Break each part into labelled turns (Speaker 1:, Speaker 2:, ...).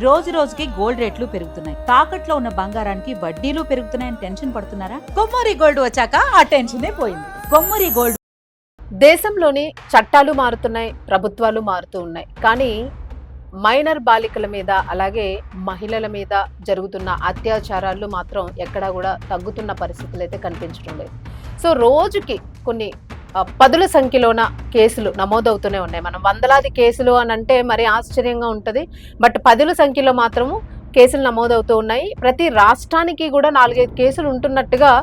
Speaker 1: రోజు రోజుకి గోల్డ్ రేట్లు పెరుగుతున్నాయి. తాకట్లో ఉన్న బంగారానికి వడ్డీలు పెరుగుతున్నాయని టెన్షన్ పడుతున్నారా? కొమ్మూరి గోల్డ్ వచ్చాక ఆ టెన్షనే పోయింది. కొమ్మూరి గోల్డ్.
Speaker 2: దేశంలోని చట్టాలు మారుతున్నాయి, ప్రభుత్వాలు మారుతూ ఉన్నాయి. కానీ మైనర్ బాలికల మీద అలాగే మహిళల మీద జరుగుతున్న అత్యాచారాలు మాత్రం ఎక్కడా కూడా తగ్గుతున్న పరిస్థితులు అయితే కనిపించడం లేదు. సో రోజుకి కొన్ని పదుల సంఖ్యలోన కేసులు నమోదవుతూనే ఉన్నాయి. మనం వందలాది కేసులు అని అంటే మరి ఆశ్చర్యంగా ఉంటుంది. బట్ పదుల సంఖ్యలో మాత్రము కేసులు నమోదవుతూ ఉన్నాయి. ప్రతి రాష్ట్రానికి కూడా 4-5 కేసులు ఉంటున్నట్టుగా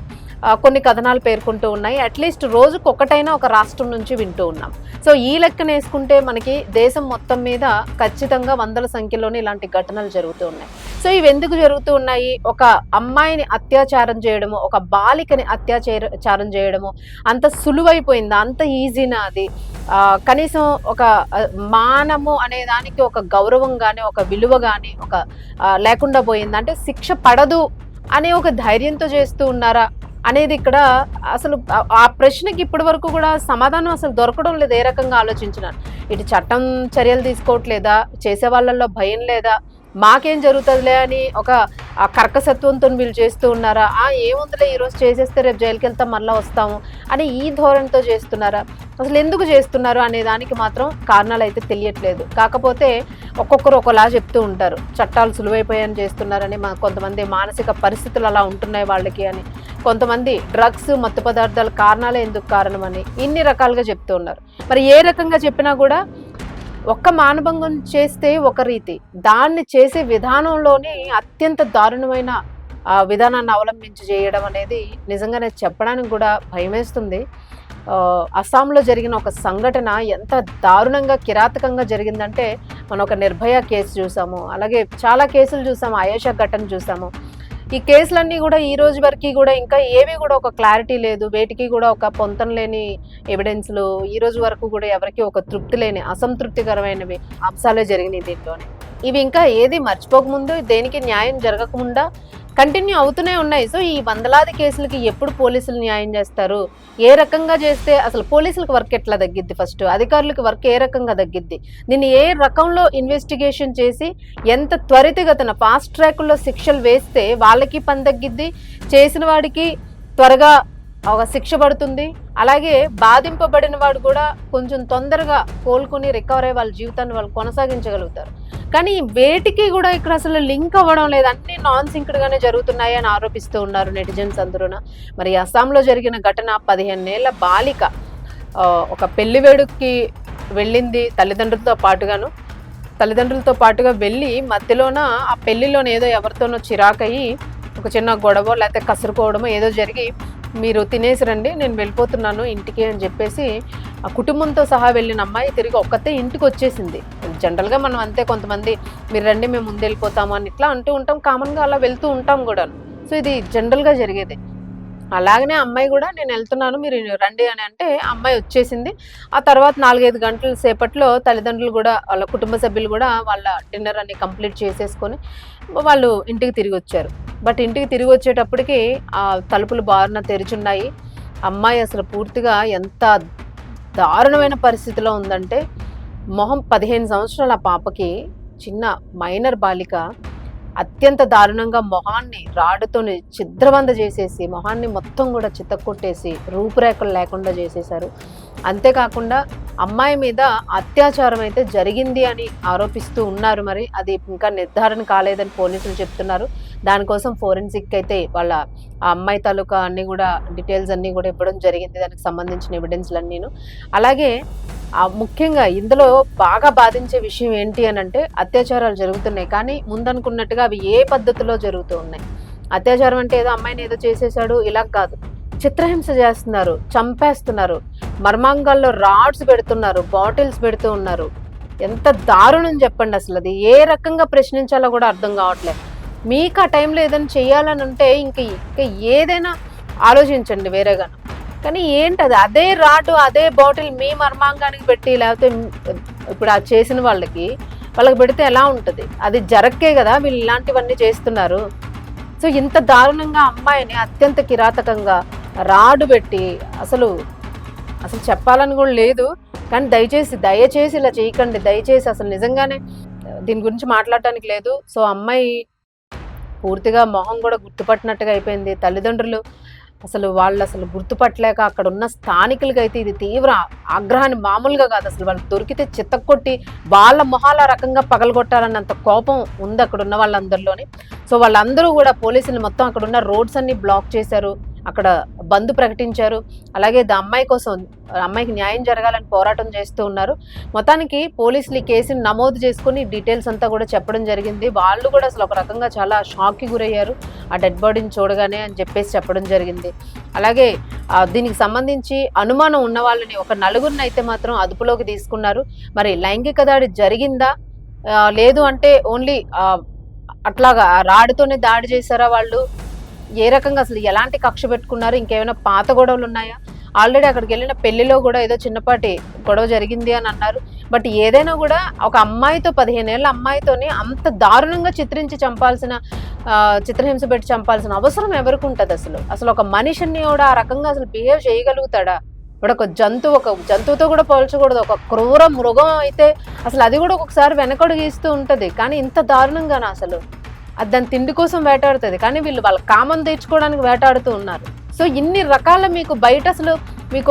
Speaker 2: కొన్ని కథనాలు పేర్కొంటూ ఉన్నాయి. అట్లీస్ట్ రోజుకు ఒకటైనా ఒక రాష్ట్రం నుంచి వింటూ ఉన్నాం. సో ఈ లెక్కన వేసుకుంటే మనకి దేశం మొత్తం మీద ఖచ్చితంగా వందల సంఖ్యలోనే ఇలాంటి ఘటనలు జరుగుతూ ఉన్నాయి. సో ఇవి ఎందుకు jరుగుతూ ఉన్నాయి? ఒక అమ్మాయిని అత్యాచారం చేయడము, ఒక బాలికని అత్యాచారం చేయడము అంత సులువైపోయిందా? అంత ఈజీనా అది? కనీసం ఒక మానము అనే దానికి ఒక గౌరవం కానీ ఒక విలువ కానీ ఒక లేకుండా పోయిందా? అంటే శిక్ష పడదు అనే ఒక ధైర్యంతో చేస్తూ ఉన్నారా అనేది ఇక్కడ అసలు ఆ ప్రశ్నకి ఇప్పటి వరకు కూడా సమాధానం అసలు దొరకడం లేదు. ఏ రకంగా ఆలోచించినారు? ఇటు చట్టం చర్యలు తీసుకోవట్లేదా? చేసే వాళ్ళల్లో భయం లేదా? మాకేం జరుగుతుందిలే అని ఒక కర్కసత్వంతో వీళ్ళు చేస్తూ ఉన్నారా? ఏముందిలే ఈరోజు చేసేస్తే రేపు జైలుకి వెళ్తాం మళ్ళీ వస్తాము అని ఈ ధోరణితో చేస్తున్నారా? అసలు ఎందుకు చేస్తున్నారు అనే దానికి మాత్రం కారణాలు అయితే తెలియట్లేదు. కాకపోతే ఒక్కొక్కరు ఒకలా చెప్తూ ఉంటారు. చట్టాలు సులువైపోయాయని చేస్తున్నారని, కొంతమంది మానసిక పరిస్థితులు అలా ఉంటున్నాయి వాళ్ళకి అని, కొంతమంది డ్రగ్స్ మత్తు పదార్థాల కారణాలే ఎందుకు కారణమని ఇన్ని రకాలుగా చెప్తూ ఉన్నారు. మరి ఏ రకంగా చెప్పినా కూడా ఒక్క మానభంగం చేస్తే ఒక రీతి, దాన్ని చేసే విధానంలోనే అత్యంత దారుణమైన విధానాన్ని అవలంబించి చేయడం అనేది నిజంగానే చెప్పడానికి కూడా భయమేస్తుంది. అస్సాంలో జరిగిన ఒక సంఘటన ఎంత దారుణంగా కిరాతకంగా జరిగిందంటే, మనం ఒక నిర్భయ కేసు చూసాము, అలాగే చాలా కేసులు చూసాము, ఆయేషా ఘటన చూసాము. ఈ కేసులన్నీ కూడా ఈ రోజు వరకు కూడా ఇంకా ఏవి కూడా ఒక క్లారిటీ లేదు. వేటికి కూడా ఒక పొంతం లేని ఎవిడెన్స్లు, ఈ రోజు వరకు కూడా ఎవరికి ఒక తృప్తి లేని అసంతృప్తికరమైనవి అంశాలే జరిగినాయి దీంట్లోనే. ఇవి ఇంకా ఏది మర్చిపోకముందు, దేనికి న్యాయం జరగకముందా కంటిన్యూ అవుతూనే ఉన్నాయి. సో ఈ వందలాది కేసులకి ఎప్పుడు పోలీసులు న్యాయం చేస్తారు? ఏ రకంగా చేస్తే అసలు పోలీసులకు వర్క్ ఎట్లా తగ్గిద్ది? ఫస్ట్ అధికారులకు వర్క్ ఏ రకంగా తగ్గిద్ది? దీన్ని ఏ రకంలో ఇన్వెస్టిగేషన్ చేసి ఎంత త్వరితగతిన ఫాస్ట్ ట్రాక్లో శిక్షలు వేస్తే వాళ్ళకి పని తగ్గిద్ది, చేసిన వాడికి త్వరగా ఒక శిక్ష పడుతుంది, అలాగే బాధింపబడిన వాడు కూడా కొంచెం తొందరగా కోలుకొని రికవర్ అయ్యి వాళ్ళ జీవితాన్ని వాళ్ళు కొనసాగించగలుగుతారు. కానీ వేటికి కూడా ఇక్కడ అసలు లింక్ అవ్వడం లేదు. అన్ని నాన్ సింక్డ్గానే జరుగుతున్నాయి అని ఆరోపిస్తూ ఉన్నారు నెటిజన్స్ అందరూన. మరి అస్సాంలో జరిగిన ఘటన, 15 ఏళ్ల బాలిక ఒక పెళ్లి వేడుకకి వెళ్ళింది తల్లిదండ్రులతో పాటుగా వెళ్ళి మధ్యలోన ఆ పెళ్లిలోనే ఏదో ఎవరితోనో చిరాకయ్యి ఒక చిన్న గొడవ లేకపోతే కసురుకోవడమో ఏదో జరిగి, మీరు తినేసి రండి నేను వెళ్ళిపోతున్నాను ఇంటికి అని చెప్పేసి ఆ కుటుంబంతో సహా వెళ్ళిన అమ్మాయి తిరిగి ఒక్కతే ఇంటికి వచ్చేసింది. జనరల్గా మనం అంతే, కొంతమంది మీరు రండి మేము ముందు వెళ్ళిపోతాము అని ఇట్లా అంటూ ఉంటాం, కామన్గా అలా వెళ్తూ ఉంటాం కూడా. సో ఇది జనరల్గా జరిగేది. అలాగనే అమ్మాయి కూడా నేను వెళ్తున్నాను మీరు రండి అని అంటే అమ్మాయి వచ్చేసింది. ఆ తర్వాత 4-5 గంటల సేపట్లో తల్లిదండ్రులు కూడా వాళ్ళ కుటుంబ సభ్యులు కూడా వాళ్ళ డిన్నర్ అన్ని కంప్లీట్ చేసేసుకొని వాళ్ళు ఇంటికి తిరిగి వచ్చారు. బట్ ఇంటికి తిరిగి వచ్చేటప్పటికి ఆ తలుపులు బారున తెరిచున్నాయి. అమ్మాయి అసలు పూర్తిగా ఎంత దారుణమైన పరిస్థితిలో ఉందంటే, 15 సంవత్సరాల పాపకి, చిన్న మైనర్ బాలిక అత్యంత దారుణంగా మొహాన్ని రాడుతోని ఛిద్రవంద చేసేసి మొహాన్ని మొత్తం కూడా చితక్కొట్టేసి రూపురేఖలు లేకుండా చేసేశారు. అంతేకాకుండా అమ్మాయి మీద అత్యాచారం అయితే జరిగింది అని ఆరోపిస్తూ ఉన్నారు. మరి అది ఇంకా నిర్ధారణ కాలేదని పోలీసులు చెప్తున్నారు. దానికోసం ఫోరెన్సిక్ అయితే వాళ్ళ ఆ అమ్మాయి తాలూకా అన్ని కూడా డీటెయిల్స్ అన్నీ కూడా ఇవ్వడం జరిగింది, దానికి సంబంధించిన ఎవిడెన్స్లన్నీను. అలాగే ముఖ్యంగా ఇందులో బాగా బాధించే విషయం ఏంటి అని అంటే, అత్యాచారాలు జరుగుతున్నాయి కానీ ముందనుకున్నట్టుగా అవి ఏ పద్ధతిలో జరుగుతూ ఉన్నాయి. అత్యాచారం అంటే ఏదో అమ్మాయిని ఏదో చేసేసాడు ఇలా కాదు, చిత్రహింస చేస్తున్నారు, చంపేస్తున్నారు, మర్మాంగాల్లో రాడ్స్ పెడుతున్నారు, బాటిల్స్ పెడుతూ ఉన్నారు. ఎంత దారుణం చెప్పండి అసలు. అది ఏ రకంగా ప్రశ్నించాలో కూడా అర్థం కావట్లేదు. మీకు ఆ టైంలో ఏదైనా చేయాలని ఉంటే ఇంకా ఏదైనా ఆలోచించండి వేరేగాను. కానీ ఏంటది, అదే రాటు అదే బాటిల్ మీ మర్మాంగానికి పెట్టి లేకపోతే ఇప్పుడు ఆ చేసిన వాళ్ళకి పెడితే ఎలా ఉంటుంది? అది జరక్కే కదా వీళ్ళు ఇలాంటివన్నీ చేస్తున్నారు. సో ఇంత దారుణంగా అమ్మాయిని అత్యంత కిరాతకంగా రాడు పెట్టి అసలు చెప్పాలని కూడా లేదు. కానీ దయచేసి ఇలా చేయకండి. దయచేసి అసలు నిజంగానే దీని గురించి మాట్లాడటానికి లేదు. సో అమ్మాయి పూర్తిగా మొహం కూడా గుర్తుపట్టినట్టుగా అయిపోయింది. తల్లిదండ్రులు వాళ్ళు అసలు గుర్తుపట్టలేక అక్కడ ఉన్న స్థానికులకైతే ఇది తీవ్ర ఆగ్రహాన్ని మామూలుగా కాదు. అసలు వాళ్ళు దొరికితే చిత్తకొట్టి వాళ్ళ మొహాల రకంగా పగలగొట్టాలన్నంత కోపం ఉంది అక్కడ ఉన్న వాళ్ళందరిలోని. సో వాళ్ళందరూ కూడా పోలీసులు మొత్తం అక్కడ ఉన్న రోడ్స్ అన్ని బ్లాక్ చేశారు, అక్కడ బంద్ ప్రకటించారు. అలాగే అమ్మాయి కోసం, అమ్మాయికి న్యాయం జరగాలని పోరాటం చేస్తూ ఉన్నారు. మొత్తానికి పోలీసులు ఈ కేసుని నమోదు చేసుకుని డీటెయిల్స్ అంతా కూడా చెప్పడం జరిగింది. వాళ్ళు కూడా అసలు ఒక రకంగా చాలా షాక్కి గురయ్యారు ఆ డెడ్ బాడీని చూడగానే అని చెప్పేసి చెప్పడం జరిగింది. అలాగే దీనికి సంబంధించి అనుమానం ఉన్న వాళ్ళని ఒక నలుగురిని అయితే మాత్రం అదుపులోకి తీసుకున్నారు. మరి లైంగిక దాడి జరిగిందా లేదు అంటే ఓన్లీ అట్లాగా రాడుతోనే దాడి చేశారా, వాళ్ళు ఏ రకంగా అసలు ఎలాంటి కక్ష పెట్టుకున్నారు, ఇంకేమైనా పాత గొడవలు ఉన్నాయా? ఆల్రెడీ అక్కడికి వెళ్ళిన పెళ్లిలో కూడా ఏదో చిన్నపాటి గొడవ జరిగింది అని అన్నారు. బట్ ఏదైనా కూడా ఒక అమ్మాయితో 15 ఏళ్ళ అమ్మాయితోని అంత దారుణంగా చిత్రహింస పెట్టి చంపాల్సిన అవసరం ఎవరికి ఉంటుంది? అసలు ఒక మనిషిని కూడా ఆ రకంగా అసలు బిహేవ్ చేయగలుగుతాడా? ఇప్పుడు ఒక జంతువుతో కూడా పోల్చకూడదు. ఒక క్రూర మృగం అయితే అసలు అది కూడా ఒక్కొక్కసారి వెనకడుగు గీస్తూ ఉంటుంది. కానీ ఇంత దారుణంగానా? అసలు అది దాని తిండి కోసం వేటాడుతుంది, కానీ వీళ్ళు వాళ్ళ కామం తీర్చుకోవడానికి వేటాడుతూ ఉన్నారు. సో ఇన్ని రకాల మీకు బయట అసలు మీకు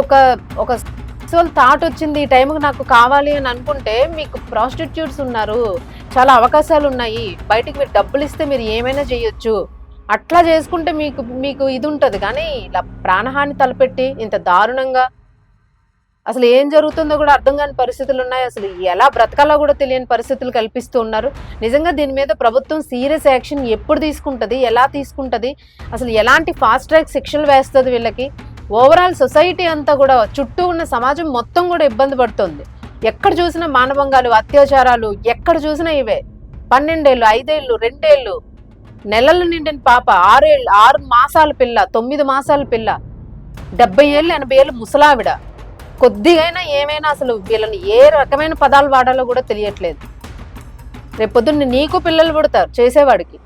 Speaker 2: ఒక సెక్సువల్ థాట్ వచ్చింది, ఈ టైంకి నాకు కావాలి అని అనుకుంటే మీకు ప్రాస్టిట్యూట్స్ ఉన్నారు, చాలా అవకాశాలు ఉన్నాయి, బయటికి మీరు డబ్బులు ఇస్తే మీరు ఏమైనా చేయొచ్చు, అట్లా చేసుకుంటే మీకు ఇది ఉంటుంది. కానీ ఇలా ప్రాణహాని తలపెట్టి ఇంత దారుణంగా అసలు ఏం జరుగుతుందో కూడా అర్థం కాని పరిస్థితులు ఉన్నాయి. అసలు ఎలా బ్రతకాలో కూడా తెలియని పరిస్థితులు కల్పిస్తూ ఉన్నారు. నిజంగా దీని మీద ప్రభుత్వం సీరియస్ యాక్షన్ ఎప్పుడు తీసుకుంటుంది, ఎలా తీసుకుంటుంది, అసలు ఎలాంటి ఫాస్ట్ ట్రాక్ శిక్షలు వేస్తుంది వీళ్ళకి? ఓవరాల్ సొసైటీ అంతా కూడా, చుట్టూ ఉన్న సమాజం మొత్తం కూడా ఇబ్బంది పడుతుంది. ఎక్కడ చూసినా మానభంగాలు, అత్యాచారాలు, ఎక్కడ చూసినా ఇవే. 12 ఏళ్ళు, 5 ఏళ్ళు, 2 ఏళ్ళు, నెలలు నిండిన పాప, 6 మాసాల పిల్ల, 9 మాసాల పిల్ల, 70 ఏళ్ళు 80 ఏళ్ళు ముసలావిడ, కొద్దిగైనా ఏమైనా అసలు వీళ్ళని ఏ రకమైన పదాలు వాడాలో కూడా తెలియట్లేదు. రేపొద్దున్న నీకు పిల్లలు పుడతారు చేసేవాడికి,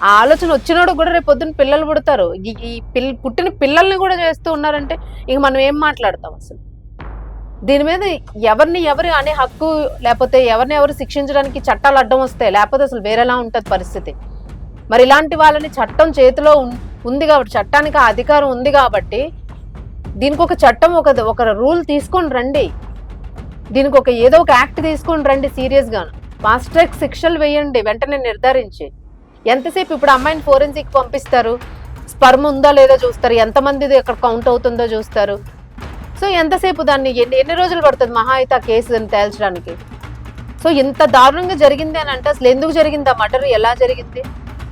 Speaker 2: ఆ ఆలోచన వచ్చినోడు కూడా రేపొద్దున్న పిల్లలు పుడతారు. పుట్టిన పిల్లల్ని కూడా చేస్తూ ఉన్నారంటే ఇక మనం ఏం మాట్లాడతాం? అసలు దీని మీద ఎవరు అనే హక్కు, లేకపోతే ఎవరు శిక్షించడానికి చట్టాలు అడ్డం వస్తాయి, లేకపోతే అసలు వేరేలా ఉంటుంది పరిస్థితి. మరి ఇలాంటి వాళ్ళని చట్టం చేతిలో ఉంది కాబట్టి, చట్టానికి ఆ అధికారం ఉంది కాబట్టి దీనికి ఒక చట్టం, ఒక రూల్ తీసుకొని రండి. దీనికి ఏదో ఒక యాక్ట్ తీసుకొని రండి సీరియస్గా. ఫాస్ట్ ట్రాక్ శిక్షలు వేయండి వెంటనే నిర్ధారించి. ఎంతసేపు ఇప్పుడు అమ్మాయిని ఫోరెన్సిక్ పంపిస్తారు, స్పర్మ్ ఉందో లేదో చూస్తారు, ఎంతమందిది ఎక్కడ కౌంట్ అవుతుందో చూస్తారు. సో ఎంతసేపు దాన్ని ఎన్ని రోజులు పడుతుంది మహా అయితే ఆ కేసుని తేల్చడానికి? సో ఇంత దారుణంగా జరిగింది అని అంటే అసలు ఎందుకు జరిగింది ఆ మర్డర్, ఎలా జరిగింది?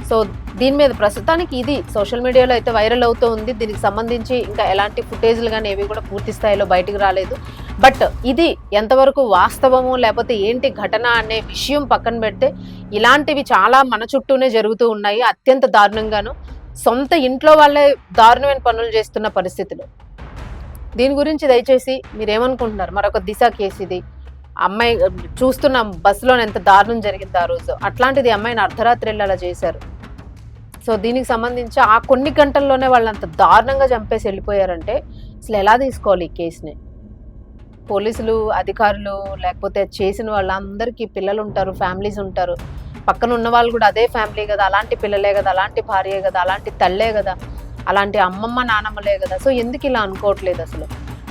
Speaker 2: సో దీని మీద ప్రస్తుతానికి ఇది సోషల్ మీడియాలో అయితే వైరల్ అవుతూ ఉంది. దీనికి సంబంధించి ఇంకా ఎలాంటి ఫుటేజ్లు కానీ ఏవి కూడా పూర్తి స్థాయిలో బయటకు రాలేదు. బట్ ఇది ఎంతవరకు వాస్తవము లేకపోతే ఏంటి ఘటన అనే విషయం పక్కన పెడితే ఇలాంటివి చాలా మన చుట్టూనే జరుగుతూ ఉన్నాయి, అత్యంత దారుణంగాను. సొంత ఇంట్లో వాళ్ళే దారుణమైన పనులు చేస్తున్న పరిస్థితులు. దీని గురించి దయచేసి మీరేమనుకుంటున్నారు? మరొక దిశ కేసు ఇది. అమ్మాయి చూస్తున్నాం బస్సులో ఎంత దారుణం జరిగింది ఆ రోజు. అట్లాంటిది అమ్మాయిని అర్ధరాత్రి వెళ్ళి అలా చేశారు. సో దీనికి సంబంధించి ఆ కొన్ని గంటల్లోనే వాళ్ళంత దారుణంగా చంపేసి వెళ్ళిపోయారంటే అసలు ఎలా తీసుకోవాలి ఈ కేసుని? పోలీసులు, అధికారులు, లేకపోతే చేసిన వాళ్ళందరికీ పిల్లలు ఉంటారు, ఫ్యామిలీస్ ఉంటారు, పక్కన ఉన్న వాళ్ళు కూడా అదే ఫ్యామిలీ కదా, అలాంటి పిల్లలే కదా, అలాంటి భార్యే కదా, అలాంటి తల్లే కదా, అలాంటి అమ్మమ్మ నానమ్మలే కదా. సో ఎందుకు ఇలా అనుకోవట్లేదు? అసలు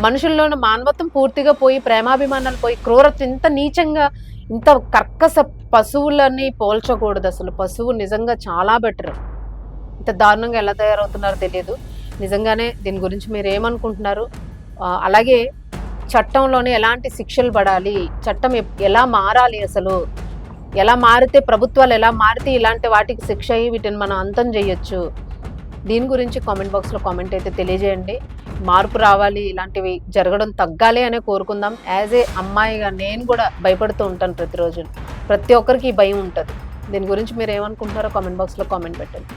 Speaker 2: మనుషుల్లోని మానవత్వం పూర్తిగా పోయి, ప్రేమాభిమానాలు పోయి, క్రూరత్వం ఇంత నీచంగా, ఇంత కర్కశ పశువులని పోల్చకూడదు. అసలు పశువు నిజంగా చాలా బెటర్. ఇంత దారుణంగా ఎలా తయారవుతున్నారో తెలియదు. నిజంగానే దీని గురించి మీరు ఏమనుకుంటున్నారు? అలాగే చట్టంలోనే ఎలాంటి శిక్షలు పడాలి, చట్టం ఎలా మారాలి, అసలు ఎలా మారితే, ప్రభుత్వాలు ఎలా మారితే ఇలాంటి వాటికి శిక్ష అయ్యి వీటిని మనం అంతం చేయొచ్చు? దీని గురించి కామెంట్ బాక్స్లో కామెంట్ అయితే తెలియజేయండి. మార్పు రావాలి, ఇలాంటివి జరగడం తగ్గాలి అనే కోరుకుందాం. యాజ్ ఏ అమ్మాయిగా నేను కూడా భయపడుతూ ఉంటాను ప్రతిరోజు. ప్రతి ఒక్కరికి భయం ఉంటుంది. దీని గురించి మీరు ఏమనుకుంటున్నారో కామెంట్ బాక్స్లో కామెంట్ పెట్టండి.